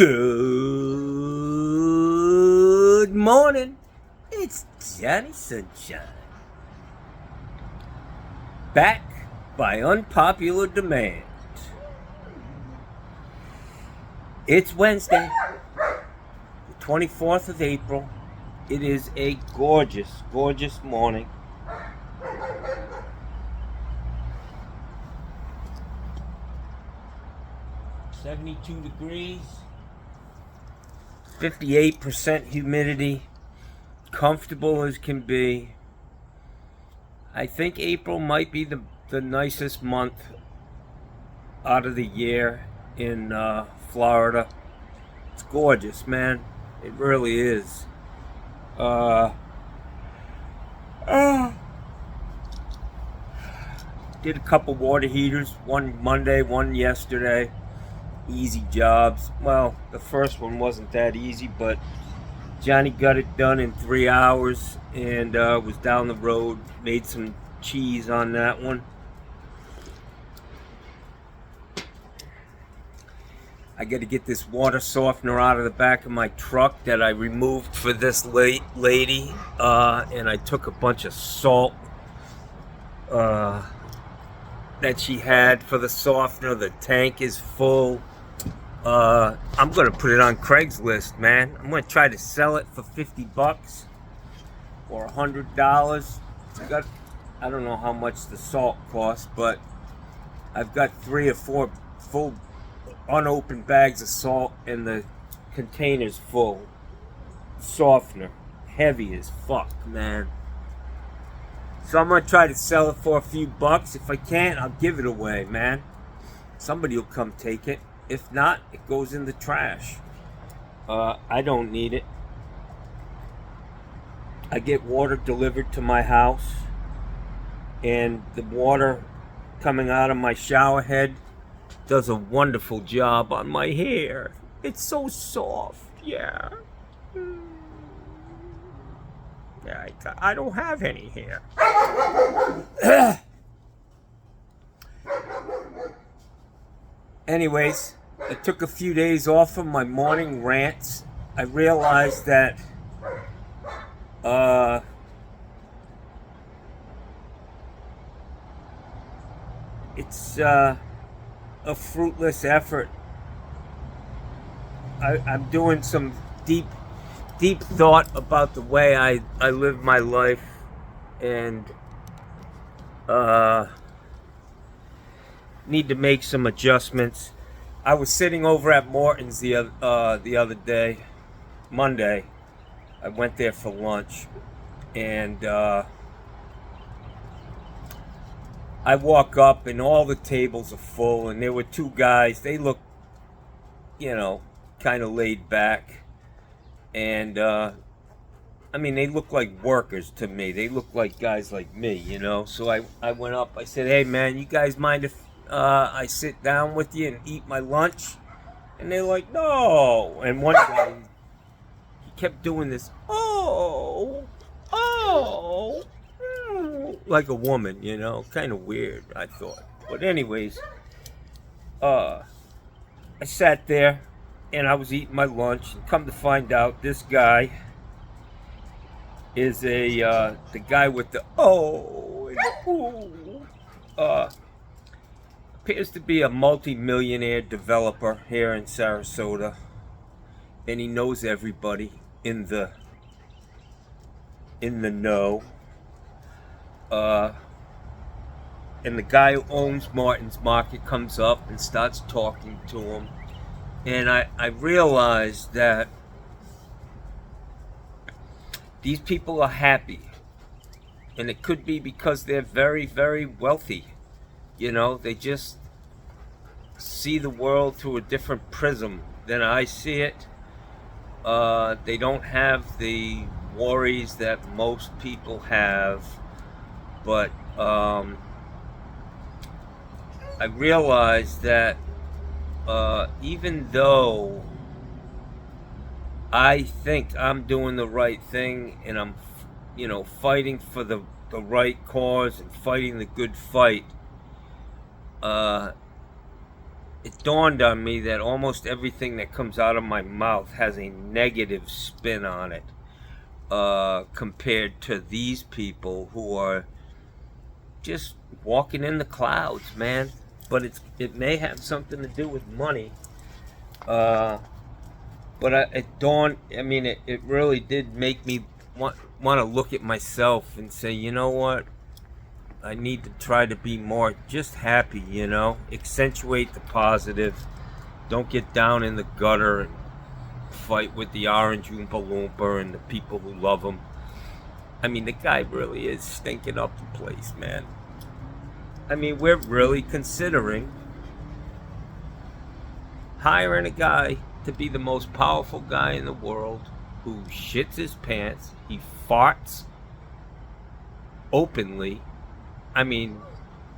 Good morning. It's Johnny Sunshine. Back by unpopular demand. It's Wednesday, the 24th of April. It is a gorgeous, gorgeous morning. $72 degrees. 58% humidity, comfortable as can be. I think April might be the nicest month out of the year in Florida. It's gorgeous, man. It really is. Did a couple water heaters, one Monday, one yesterday. Easy jobs. Well, the first one wasn't that easy, but Johnny got it done in 3 hours and was down the road, made some cheese on that one. I got to get this water softener out of the back of my truck that I removed for this lady, and I took a bunch of salt that she had for the softener. The tank is full. I'm gonna put it on Craigslist, man. I'm gonna try to sell it for $50 or $100. I don't know how much the salt costs, but I've got 3 or 4 full unopened bags of salt and the container's full. Softener, heavy as fuck, man. So I'm gonna try to sell it for a few bucks. If I can't, I'll give it away, man. Somebody will come take it. If not, it goes in the trash. I don't need it. I get water delivered to my house, and the water coming out of my shower head does a wonderful job on my hair. It's so soft, yeah. Yeah, I don't have any hair. Anyways, I took a few days off of my morning rants. I realized that it's a fruitless effort. I'm doing some deep thought about the way I live my life, and need to make some adjustments. I was sitting over at Morton's the other day, Monday. I went there for lunch, and I walk up and all the tables are full, and there were 2 guys. They look, kind of laid back, and I mean, they look like workers to me. They look like guys like me, So I went up. I said, "Hey, man, you guys mind if I sit down with you and eat my lunch?" And they're like, "No." And one guy, he kept doing this, oh, like a woman, kind of weird, I thought. But anyways, I sat there and I was eating my lunch, and come to find out, this guy is the guy with the and ooh. Appears to be a multi-millionaire developer here in Sarasota, and he knows everybody in the know. And the guy who owns Martin's Market comes up and starts talking to him, and I realized that these people are happy, and it could be because they're very, very wealthy. They just see the world through a different prism than I see it. They don't have the worries that most people have, but I realized that even though I think I'm doing the right thing, and I'm, fighting for the right cause and fighting the good fight, it dawned on me that almost everything that comes out of my mouth has a negative spin on it, compared to these people who are just walking in the clouds, man. But it may have something to do with money. But it dawned. I mean, it really did make me want to look at myself and say, you know what? I need to try to be more just happy, you know? Accentuate the positive. Don't get down in the gutter and fight with the orange Oompa Loompa and the people who love him. I mean, the guy really is stinking up the place, man. I mean, we're really considering hiring a guy to be the most powerful guy in the world who shits his pants. He farts openly. I mean,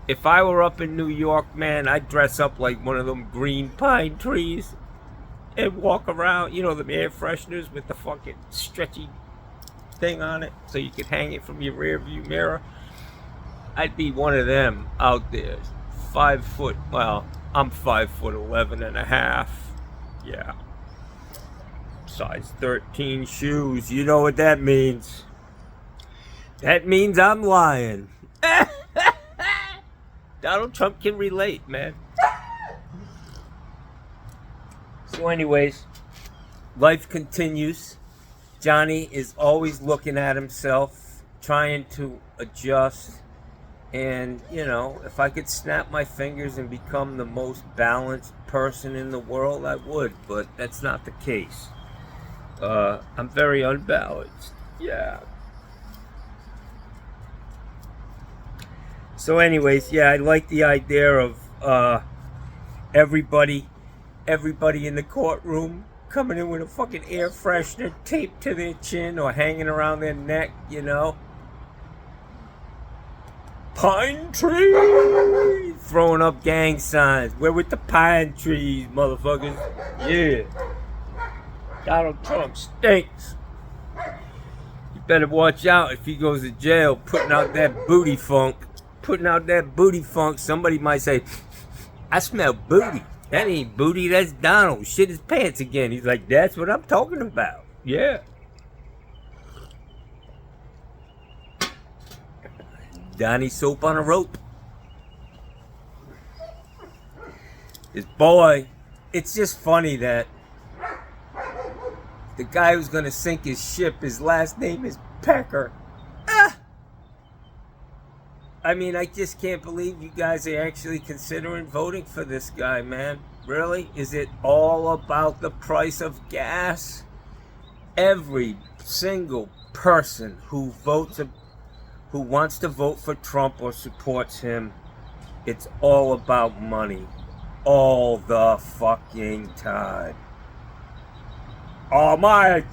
if I were up in New York, man, I'd dress up like one of them green pine trees and walk around, you know, the air fresheners with the fucking stretchy thing on it so you could hang it from your rear view mirror. I'd be one of them out there. 5 foot, well, I'm 5'11" and a half. Yeah. Size 13 shoes. You know what that means. That means I'm lying. Donald Trump can relate, man. So anyways, life continues. Johnny is always looking at himself, trying to adjust. And, you know, if I could snap my fingers and become the most balanced person in the world, I would. But that's not the case. I'm very unbalanced. Yeah. So anyways, yeah, I like the idea of everybody in the courtroom coming in with a fucking air freshener taped to their chin or hanging around their neck, you know. Pine tree! Throwing up gang signs. We're with the pine trees, motherfuckers. Yeah. Donald Trump stinks. You better watch out if he goes to jail putting out that booty funk. Somebody might say, I smell booty. That ain't booty, that's Donald. Shit his pants again. He's like, that's what I'm talking about. Yeah. Donnie soap on a rope. His boy. It's just funny that the guy who's gonna sink his ship, his last name is Pecker. I mean, I just can't believe you guys are actually considering voting for this guy, man. Really? Is it all about the price of gas? Every single person who wants to vote for Trump or supports him, it's all about money. All the fucking time. Oh, my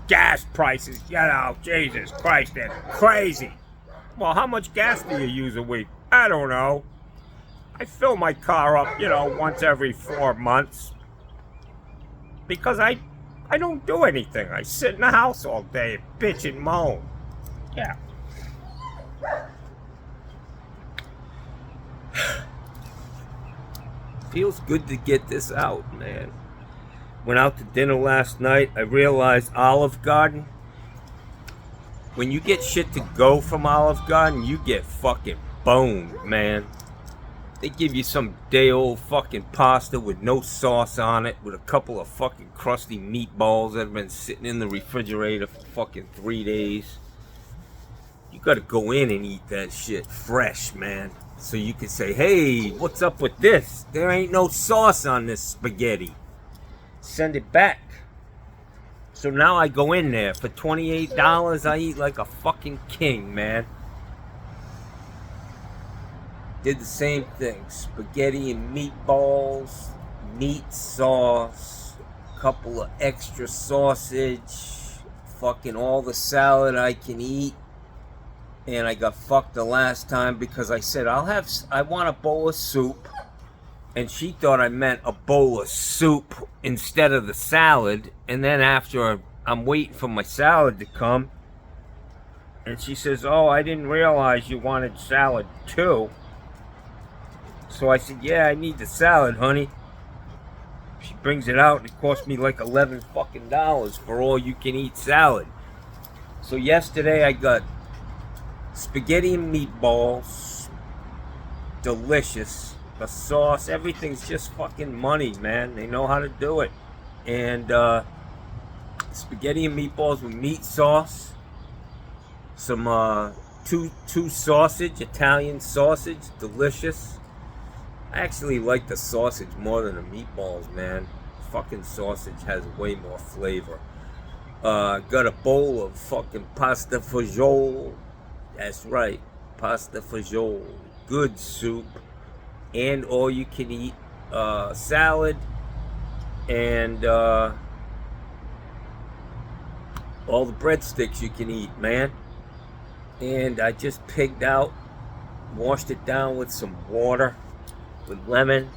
gas prices, you know, Jesus Christ, they're crazy. Well, how much gas do you use a week? I don't know. I fill my car up, you know, once every 4 months. Because I don't do anything. I sit in the house all day and bitch and moan. Yeah. Feels good to get this out, man. Went out to dinner last night. I realized Olive Garden. When you get shit to go from Olive Garden, you get fucking boned, man. They give you some day-old fucking pasta with no sauce on it, with a couple of fucking crusty meatballs that have been sitting in the refrigerator for fucking 3 days. You gotta go in and eat that shit fresh, man. So you can say, hey, what's up with this? There ain't no sauce on this spaghetti. Send it back. So now I go in there for $28. I eat like a fucking king, man. Did the same thing. Spaghetti and meatballs, meat sauce, couple of extra sausage, fucking all the salad I can eat. And I got fucked the last time because I said, I want a bowl of soup. And she thought I meant a bowl of soup instead of the salad. And then after I'm waiting for my salad to come, and she says, oh, I didn't realize you wanted salad too. So I said, yeah, I need the salad, honey. She brings it out, and it cost me like $11 fucking for all you can eat salad. So yesterday I got spaghetti and meatballs, delicious. The sauce, everything's just fucking money, man. They know how to do it. And spaghetti and meatballs with meat sauce, some two sausage, Italian sausage, delicious. I actually like the sausage more than the meatballs, man. Fucking sausage has way more flavor. Got a bowl of fucking pasta fagioli. That's right, pasta fagioli. Good soup. And all you can eat salad. And all the breadsticks you can eat, man. And I just pigged out, washed it down with some water, with lemon,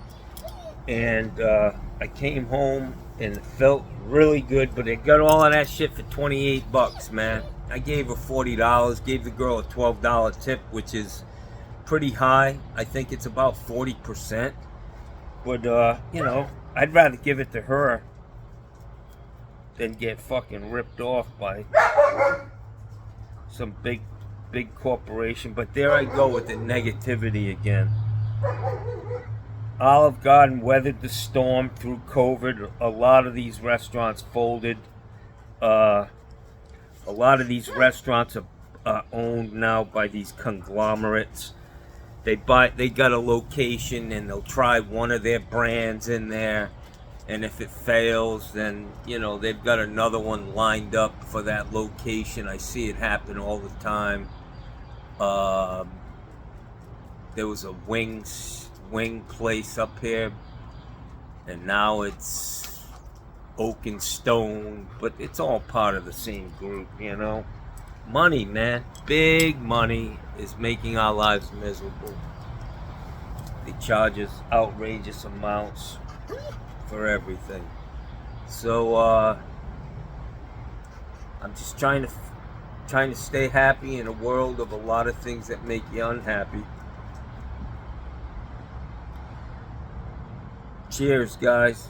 and I came home and it felt really good. But I got all of that shit for $28, man. I gave her $40, gave the girl a $12 tip, which is pretty high. I think it's about 40%. But you know, I'd rather give it to her than get fucking ripped off by some big corporation. But there I go with the negativity again. Olive Garden weathered the storm through COVID. A lot of these restaurants folded. A lot of these restaurants are owned now by these conglomerates. They got a location and they'll try one of their brands in there, and if it fails, then you know they've got another one lined up for that location. I see it happen all the time. There was a wing place up here, and now it's Oak and Stone, but it's all part of the same group, you know. Money, man, big money is making our lives miserable. They charge us outrageous amounts for everything. So I'm just trying to stay happy in a world of a lot of things that make you unhappy. Cheers, guys.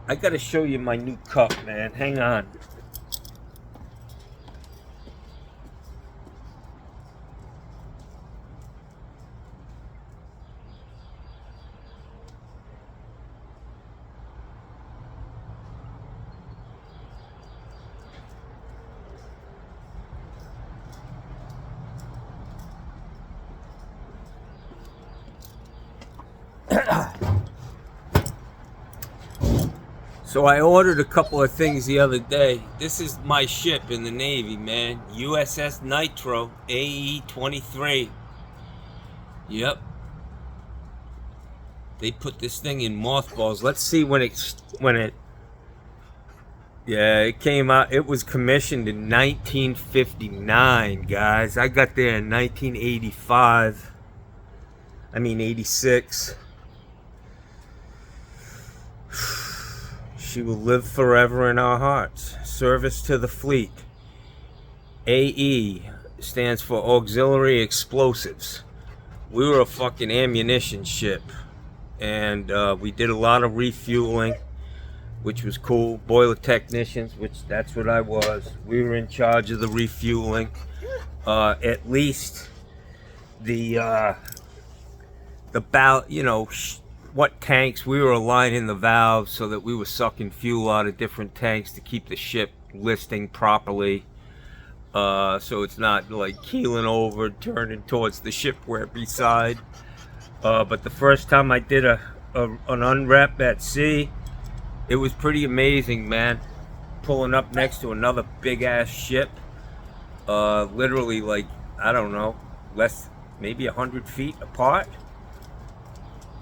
I gotta show you my new cup, man. Hang on. So I ordered a couple of things the other day. This is my ship in the Navy, man. USS Nitro AE-23. Yep. They put this thing in mothballs. Let's see when it yeah, it came out. It was commissioned in 1959, guys. I got there in 1985. I mean 86. She will live forever in our hearts. Service to the fleet. AE stands for Auxiliary Explosives. We were a fucking ammunition ship. And we did a lot of refueling, which was cool. Boiler technicians, which that's what I was. We were in charge of the refueling. At least the you know, what tanks we were aligning the valves so that we were sucking fuel out of different tanks to keep the ship listing properly, so it's not like keeling over, turning towards the ship we're beside. But the first time I did an unrep at sea, it was pretty amazing, man. Pulling up next to another big ass ship, literally like, I don't know, maybe 100 feet apart.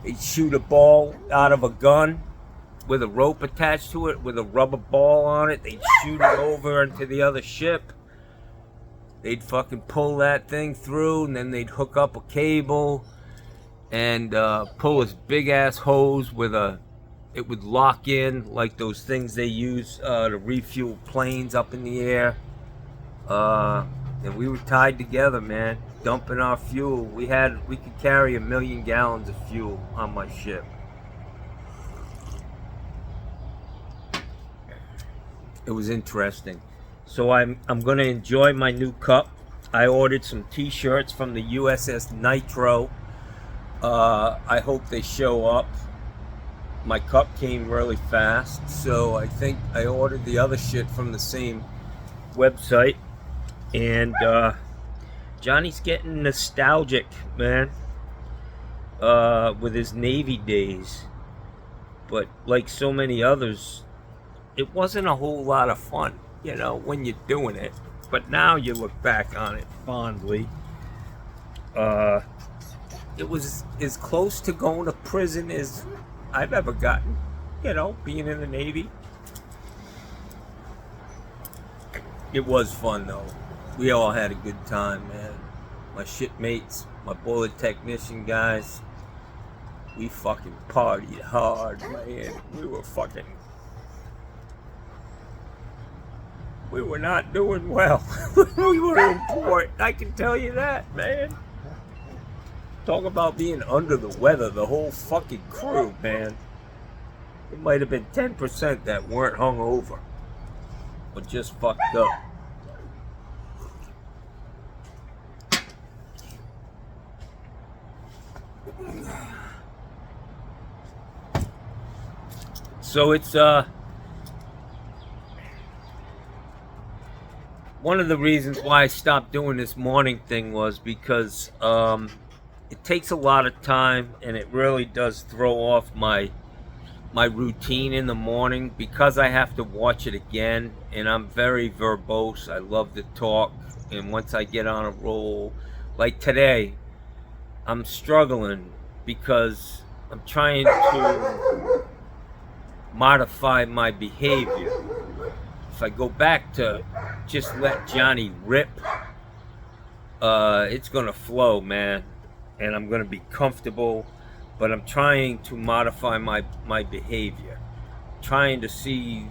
They'd shoot a ball out of a gun with a rope attached to it with a rubber ball on it. They'd shoot it over into the other ship. They'd fucking pull that thing through, and then they'd hook up a cable and pull this big ass hose with it would lock in like those things they use to refuel planes up in the air. And we were tied together, man, dumping our fuel. We could carry 1 million gallons of fuel on my ship. It was interesting. So I'm gonna enjoy my new cup. I ordered some t-shirts from the USS Nitro. I hope they show up. My cup came really fast, so I think I ordered the other shit from the same website. And Johnny's getting nostalgic, man, with his Navy days. But like so many others, it wasn't a whole lot of fun, you know, when you're doing it. But now you look back on it fondly. It was as close to going to prison as I've ever gotten, you know, being in the Navy. It was fun, though. We all had a good time, man. My shipmates, my bullet technician guys, we fucking partied hard, man. We were not doing well. We were in port, I can tell you that, man. Talk about being under the weather, the whole fucking crew, man. It might have been 10% that weren't hungover, or just fucked up. So it's one of the reasons why I stopped doing this morning thing was because it takes a lot of time, and it really does throw off my routine in the morning because I have to watch it again, and I'm very verbose. I love to talk, and once I get on a roll, like today, I'm struggling because I'm trying to modify my behavior. If I go back to just let Johnny rip, it's gonna flow, man, and I'm gonna be comfortable. But I'm trying to modify my behavior. I'm trying to see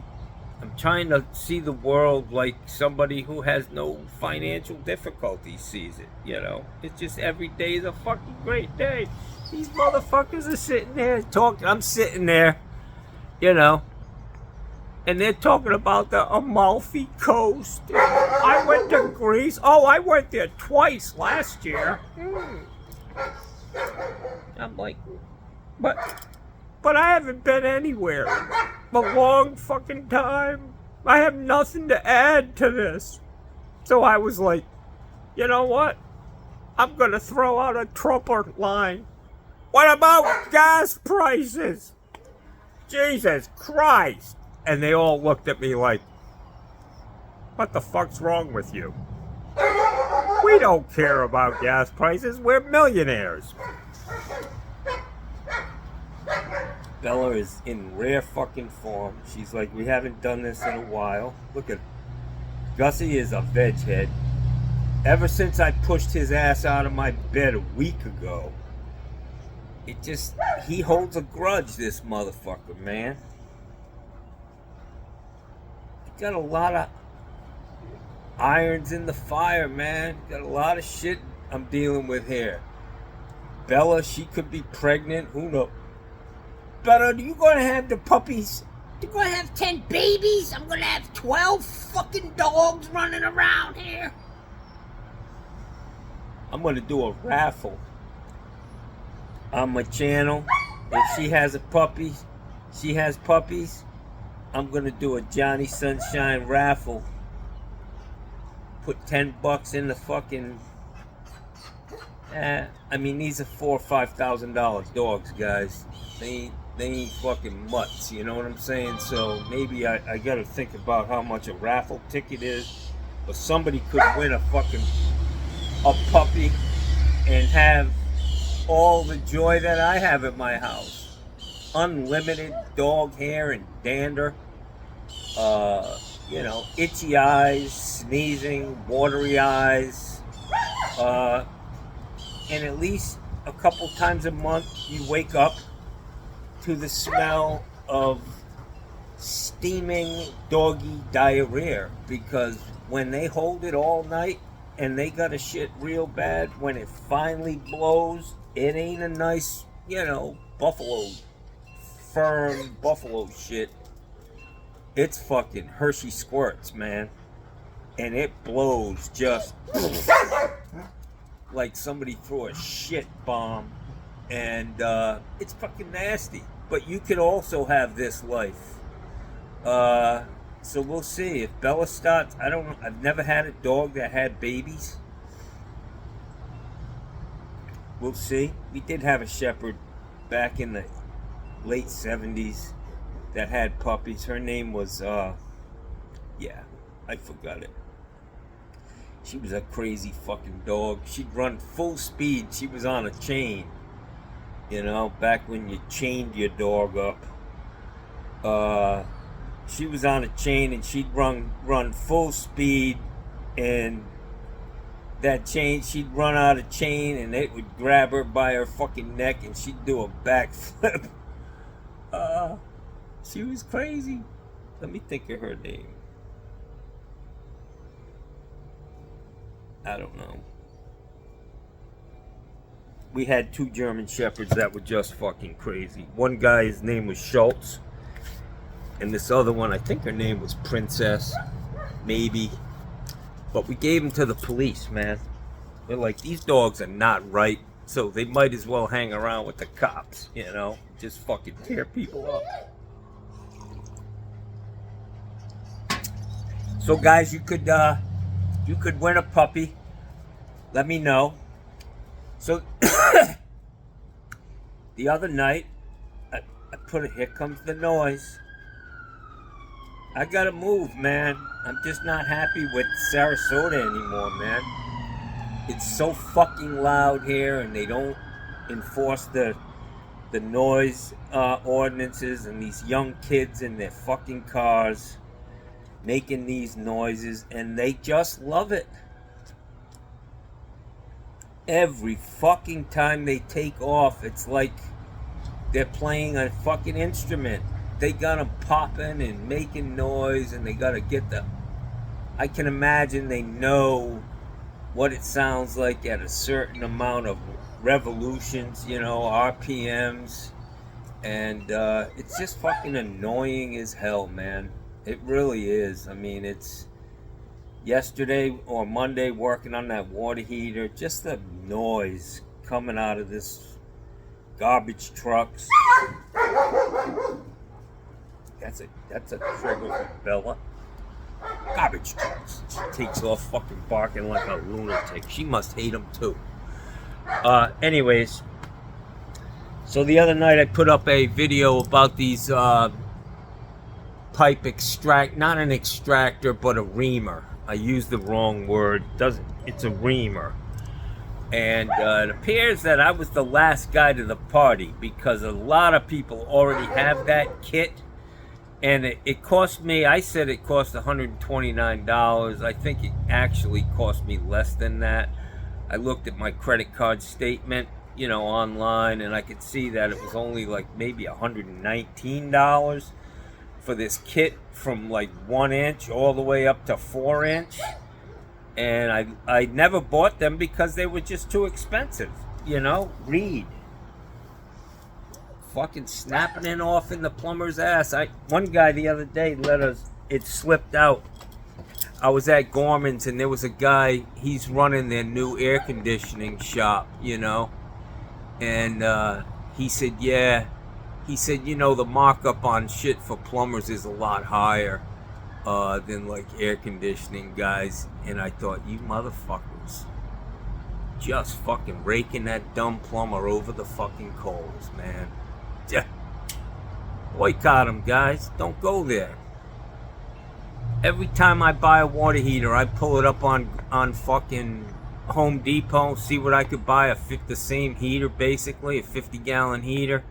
the world like somebody who has no financial difficulty sees it, you know? It's just every day is a fucking great day. These motherfuckers are sitting there talking. I'm sitting there, you know, and they're talking about the Amalfi Coast. I went to Greece. Oh, I went there twice last year. I'm like, but I haven't been anywhere in a long fucking time. I have nothing to add to this. So I was like, you know what? I'm gonna throw out a Trumper line. What about gas prices? Jesus Christ. And they all looked at me like, what the fuck's wrong with you? We don't care about gas prices. We're millionaires. Bella is in rare fucking form. She's like, we haven't done this in a while. Look at Gussie is a veg head. Ever since I pushed his ass out of my bed a week ago, he holds a grudge, this motherfucker, man. He got a lot of irons in the fire, man. Got a lot of shit I'm dealing with here. Bella, she could be pregnant. Who knows? But you gonna have the puppies? You're gonna have 10 babies? I'm gonna have 12 fucking dogs running around here. I'm gonna do a raffle on my channel. If she has puppies, I'm gonna do a Johnny Sunshine raffle. Put $10 in the fucking. I mean, these are $4,000 or $5,000 dogs, guys. They ain't fucking mutts, you know what I'm saying? So maybe I gotta think about how much a raffle ticket is. But somebody could win a puppy and have all the joy that I have at my house. Unlimited dog hair and dander. You know, itchy eyes, sneezing, watery eyes. And at least a couple times a month you wake up to the smell of steaming doggy diarrhea, because when they hold it all night and they got a shit real bad, when it finally blows, it ain't a nice, buffalo, firm buffalo shit. It's fucking Hershey squirts, man. And it blows just like somebody threw a shit bomb. And it's fucking nasty. But you could also have this life. So we'll see. If Bella starts, I don't know. I've never had a dog that had babies. We'll see. We did have a shepherd back in the late 70s that had puppies. Her name was, I forgot it. She was a crazy fucking dog. She'd run full speed. She was on a chain. Back when you chained your dog up. She was on a chain and she'd run full speed, and that chain, she'd run out of chain and it would grab her by her fucking neck and she'd do a backflip. She was crazy. Let me think of her name. I don't know. We had 2 German Shepherds that were just fucking crazy. One guy, his name was Schultz. And this other one, I think her name was Princess. Maybe. But we gave them to the police, man. We're like, these dogs are not right. So they might as well hang around with the cops, Just fucking tear people up. So guys, you could win a puppy. Let me know. So the other night, I put it, here comes the noise. I gotta move, man. I'm just not happy with Sarasota anymore, man. It's so fucking loud here, and they don't enforce the noise ordinances, and these young kids in their fucking cars making these noises, and they just love it. Every fucking time they take off, it's like they're playing a fucking instrument. They got them popping and making noise, and they got to get the... I can imagine they know what it sounds like at a certain amount of revolutions, RPMs. And it's just fucking annoying as hell, man. It really is. I mean, it's yesterday or Monday working on that water heater, just the noise coming out of this garbage trucks. That's a trigger for Bella. Garbage trucks. She takes off fucking barking like a lunatic. She must hate them too. Anyways, so the other night I put up a video about these pipe extract, not an extractor, but a reamer. I used the wrong word. It's a reamer. And it appears that I was the last guy to the party, because a lot of people already have that kit. And it cost me, I said it cost $129. I think it actually cost me less than that. I looked at my credit card statement, online, and I could see that it was only like maybe $119 for this kit from like 1 inch all the way up to 4 inch. And I never bought them because they were just too expensive. Reed. Fucking snapping it off in the plumber's ass. One guy the other day it slipped out. I was at Gorman's, and there was a guy, he's running their new air conditioning shop, and he said, the markup on shit for plumbers is a lot higher than like air conditioning guys. And I thought, you motherfuckers, just fucking raking that dumb plumber over the fucking coals, man. Yeah. Boycott them, guys. Don't go there. Every time I buy a water heater, I pull it up on fucking Home Depot, see what I could buy, the same heater, basically, a 50-gallon heater.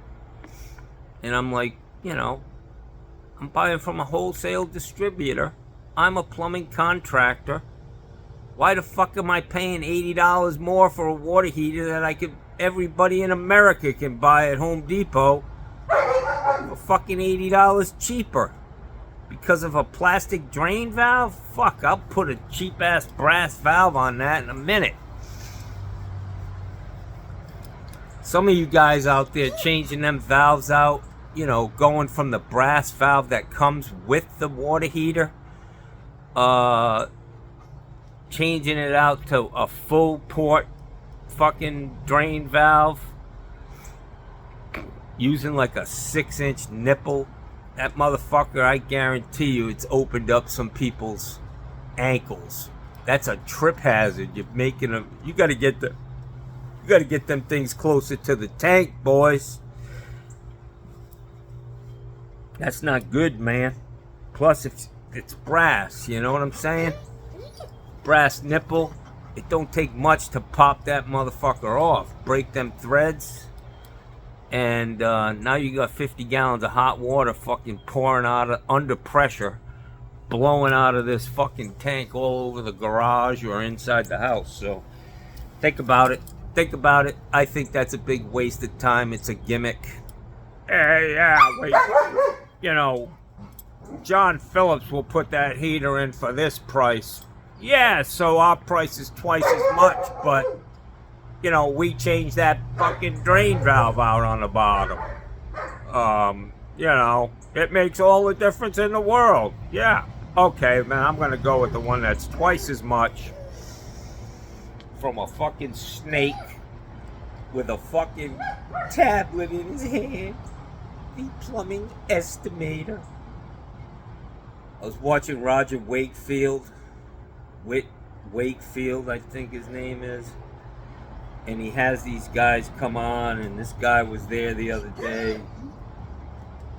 And I'm like, I'm buying from a wholesale distributor. I'm a plumbing contractor. Why the fuck am I paying $80 more for a water heater that everybody in America can buy at Home Depot for fucking $80 cheaper? because of a plastic drain valve? Fuck, I'll put a cheap-ass brass valve on that in a minute. Some of you guys out there changing them valves out, you know, going from the brass valve that comes with the water heater, changing it out to a full port fucking drain valve, using like a 6-inch nipple. That motherfucker, I guarantee you, it's opened up some people's ankles. That's a trip hazard. You're making them. You gotta get them things closer to the tank, boys. That's not good, man. Plus, it's brass. You know what I'm saying? Brass nipple. It don't take much to pop that motherfucker off. Break them threads. And now you got 50 gallons of hot water fucking pouring out under pressure, blowing out of this fucking tank all over the garage or inside the house. So think about it. Think about it. I think that's a big waste of time. It's a gimmick. Hey, yeah, wait. You know, John Phillips will put that heater in for this price. Yeah, so our price is twice as much, but you know, we changed that fucking drain valve out on the bottom. You know, it makes all the difference in the world. Yeah. Okay, man, I'm gonna go with the one that's twice as much from a fucking snake with a fucking tablet in his hand. The plumbing estimator. I was watching Roger Wakefield. Wakefield, I think his name is. And he has these guys come on, and this guy was there the other day.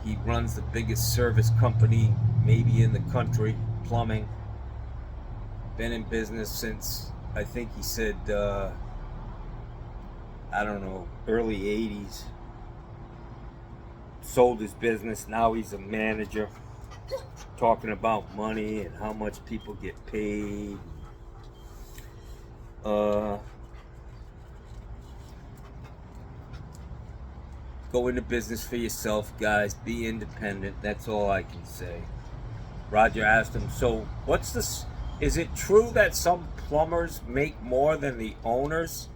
He runs the biggest service company maybe in the country, plumbing. Been in business since, I think he said, I don't know, early 80s. Sold his business, now he's a manager. Talking about money and how much people get paid. Go into business for yourself, guys. Be independent. That's all I can say. Roger asked him, so what's this? Is it true that some plumbers make more than the owners?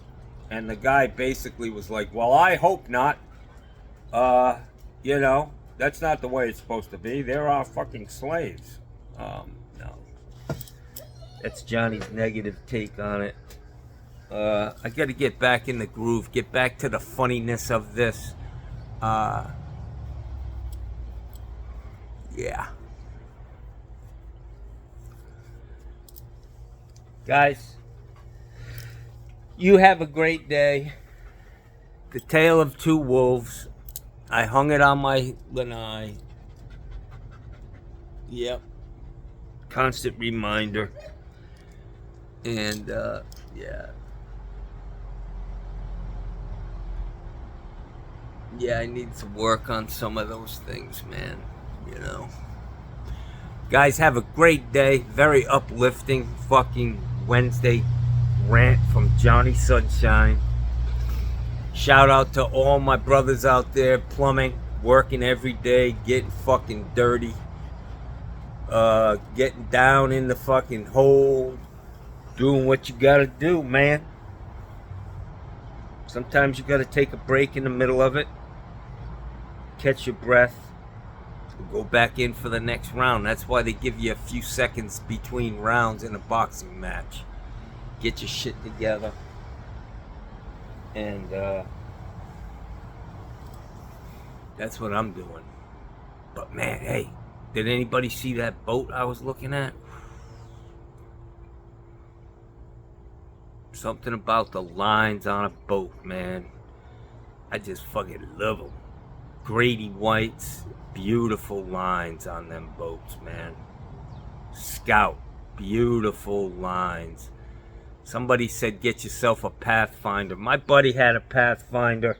And the guy basically was like, well, I hope not. You know, that's not the way it's supposed to be. They're our fucking slaves. No. That's Johnny's negative take on it. I got to get back in the groove. Get back to the funniness of this. Yeah. Guys, you have a great day. The Tale of Two Wolves. I hung it on my lanai. Yep. Constant reminder. And, yeah. Yeah, I need to work on some of those things, man. You know. Guys, have a great day. Very uplifting fucking Wednesday rant from Johnny Sunshine. Shout out to all my brothers out there plumbing, working every day, getting fucking dirty. Getting down in the fucking hole. Doing what you gotta do, man. Sometimes you gotta take a break in the middle of it. Catch your breath. Go back in for the next round. That's why they give you a few seconds between rounds in a boxing match. Get your shit together. And that's what I'm doing. But man, hey, did anybody see that boat I was looking at? Something about the lines on a boat, man. I just fucking love them. Grady whites, beautiful lines on them boats, man. Scout, beautiful lines. Somebody said get yourself a Pathfinder. My buddy had a Pathfinder.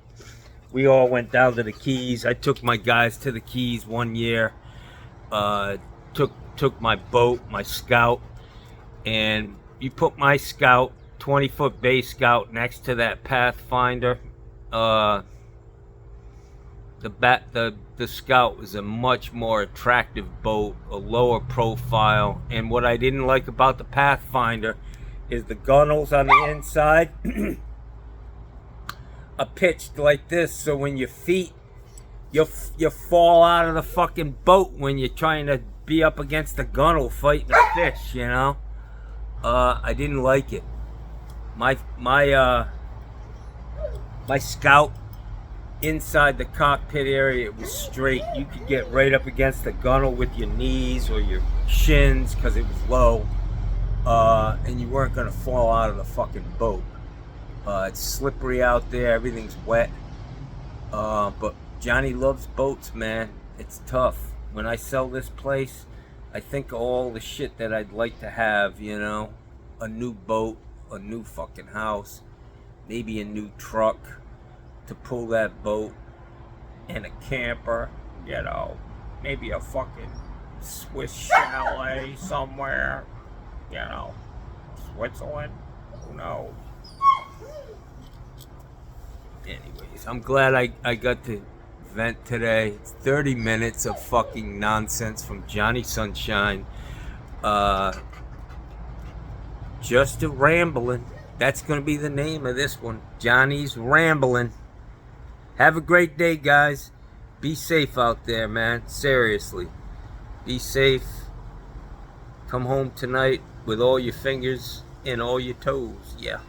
We all went down to the Keys. I took my guys to the Keys one year. Took my boat, my Scout, and you put my Scout, 20-foot bay Scout, next to that Pathfinder. The Scout is a much more attractive boat, a lower profile, and what I didn't like about the Pathfinder is the gunnels on the inside are pitched like this, so when your feet, you fall out of the fucking boat when you're trying to be up against the gunnel fighting a fish, you know. I didn't like it. My Scout, inside the cockpit area, it was straight. You could get right up against the gunnel with your knees or your shins because it was low, and you weren't gonna fall out of the fucking boat. It's slippery out there, everything's wet, but Johnny loves boats, man. It's tough. When I sell this place, I think of all the shit that I'd like to have, you know. A new boat, a new fucking house, maybe a new truck to pull that boat, and a camper, you know. Maybe a fucking Swiss chalet somewhere, you know. Switzerland, who knows. Anyways, I'm glad I got to vent today. It's 30 minutes of fucking nonsense from Johnny Sunshine. Just a Ramblin'. That's going to be the name of this one. Johnny's Ramblin'. Have a great day, guys. Be safe out there, man. Seriously. Be safe. Come home tonight with all your fingers and all your toes. Yeah.